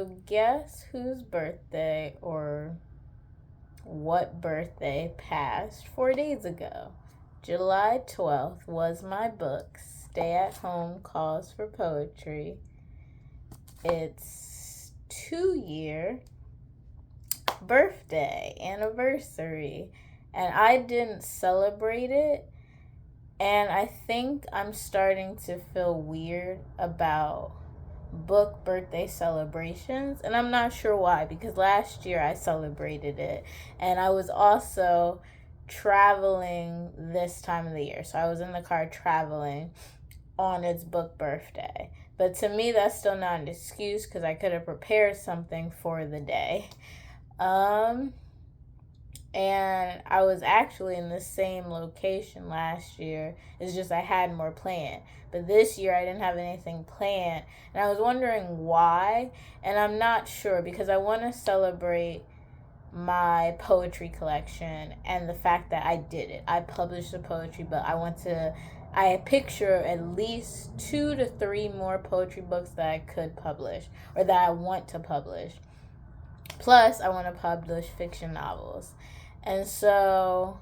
So guess whose birthday or what birthday passed 4 days ago? July 12th was my book, Stay at Home Calls for Poetry. It's 2-year birthday, anniversary. And I didn't celebrate it. And I think I'm starting to feel weird about book birthday celebrations, and I'm not sure why, because last year I celebrated it, and I was also traveling this time of the year, so I was in the car traveling on its book birthday. But to me, that's still not an excuse, because I could have prepared something for the day. And I was actually in the same location last year. It's just I had more planned. But this year I didn't have anything planned. And I was wondering why. And I'm not sure, because I want to celebrate my poetry collection and the fact that I did it. I published a poetry book. I picture at least 2 to 3 more poetry books that I could publish, or that I want to publish. Plus, I want to publish fiction novels. And so,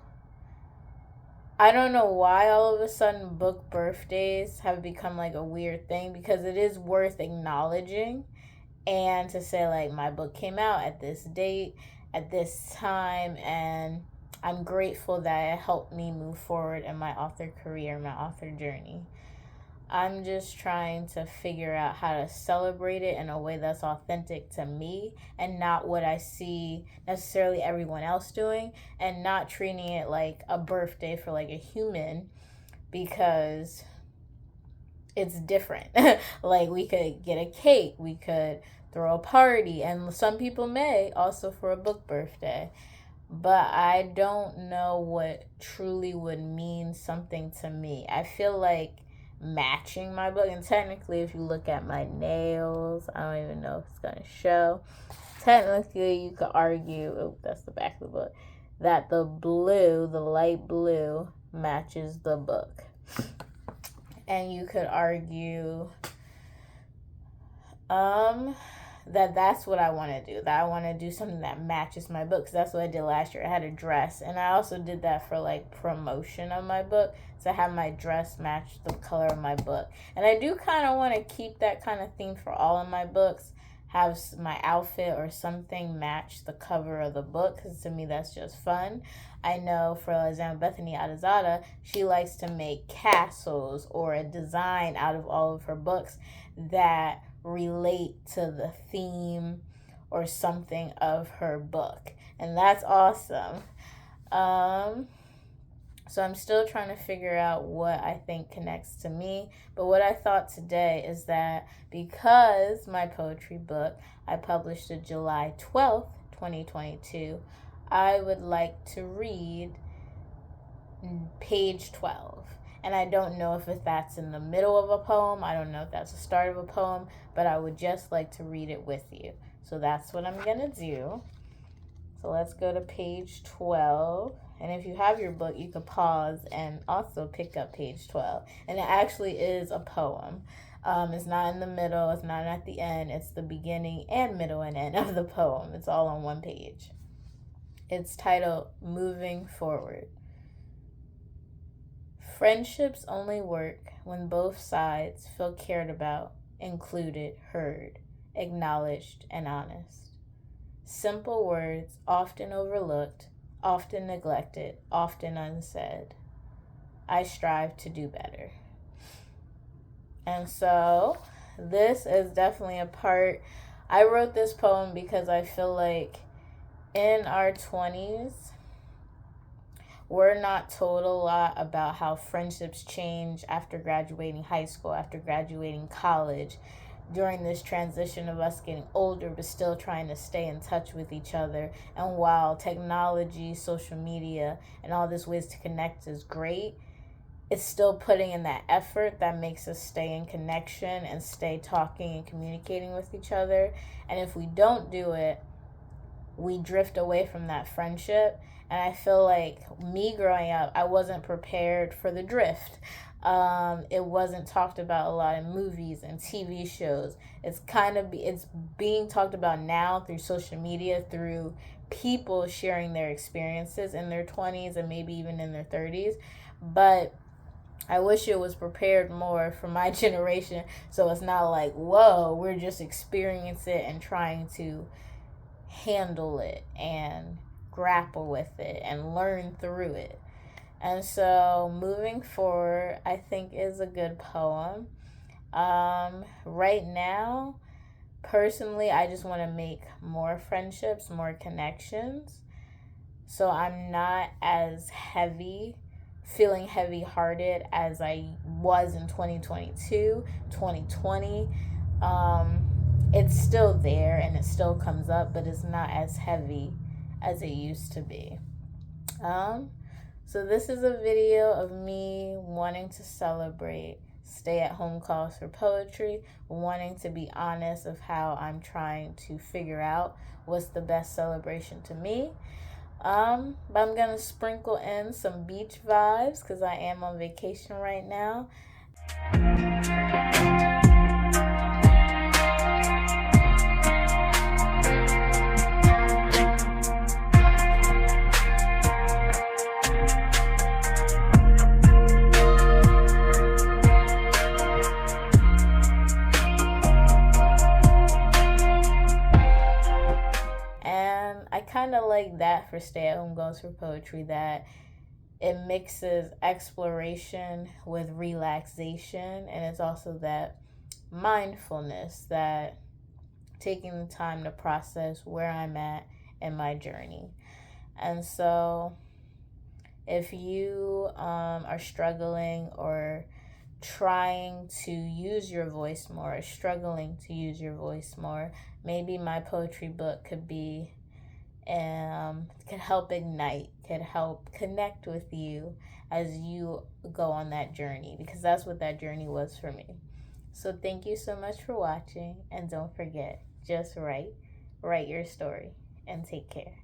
I don't know why all of a sudden book birthdays have become like a weird thing, because it is worth acknowledging and to say, like, my book came out at this date, at this time, and I'm grateful that it helped me move forward in my author career, my author journey. I'm just trying to figure out how to celebrate it in a way that's authentic to me, and not what I see necessarily everyone else doing, and not treating it like a birthday for like a human, because it's different. Like, we could get a cake, we could throw a party, and some people may also for a book birthday. But I don't know what truly would mean something to me. I feel like matching my book, and technically if you look at my nails, I don't even know if it's gonna show, technically you could argue, oh, that's the back of the book, that the light blue matches the book. And you could argue that's what I want to do. That I want to do something that matches my book, because that's what I did last year. I had a dress, and I also did that for like promotion of my book, to have my dress match the color of my book. And I do kind of want to keep that kind of theme for all of my books, have my outfit or something match the cover of the book, because to me that's just fun. I know, for example, Bethany Adazada, she likes to make castles or a design out of all of her books that relate to the theme or something of her book, and that's awesome. So I'm still trying to figure out what I think connects to me. But what I thought today is that because my poetry book, I published it July 12th, 2022, I would like to read page 12. And I don't know if that's in the middle of a poem. I don't know if that's the start of a poem. But I would just like to read it with you. So that's what I'm going to do. So let's go to page 12. And if you have your book, you could pause and also pick up page 12. And it actually is a poem. It's not in the middle. It's not at the end. It's the beginning and middle and end of the poem. It's all on one page. It's titled Moving Forward. Friendships only work when both sides feel cared about, included, heard, acknowledged, and honest. Simple words, often overlooked, often neglected, often unsaid. I strive to do better. And so, this is definitely a part. I wrote this poem because I feel like in our 20s, we're not told a lot about how friendships change after graduating high school, after graduating college, during this transition of us getting older but still trying to stay in touch with each other. And while technology, social media, and all these ways to connect is great, it's still putting in that effort that makes us stay in connection and stay talking and communicating with each other. And if we don't do it, we drift away from that friendship. And I feel like me growing up, I wasn't prepared for the drift. It wasn't talked about a lot in movies and TV shows. It's being talked about now through social media, through people sharing their experiences in their 20s and maybe even in their 30s. But I wish it was prepared more for my generation, so it's not like, whoa, we're just experiencing it and trying to handle it and grapple with it and learn through it. And so moving forward, I think is a good poem. Right now, personally, I just want to make more friendships, more connections. So I'm not as feeling heavy hearted as I was in 2022, 2020. It's still there and it still comes up, but it's not as heavy as it used to be. So this is a video of me wanting to celebrate stay-at-home calls for poetry, wanting to be honest of how I'm trying to figure out what's the best celebration to me. But I'm gonna sprinkle in some beach vibes because I am on vacation right now. I kind of like that for Stay at Home Goes for Poetry, that it mixes exploration with relaxation, and it's also that mindfulness, that taking the time to process where I'm at in my journey. And so if you are struggling or trying to use your voice more, or struggling to use your voice more, maybe my poetry book could help ignite, could help connect with you as you go on that journey, because that's what that journey was for me. So thank you so much for watching, and don't forget, just write your story, and take care.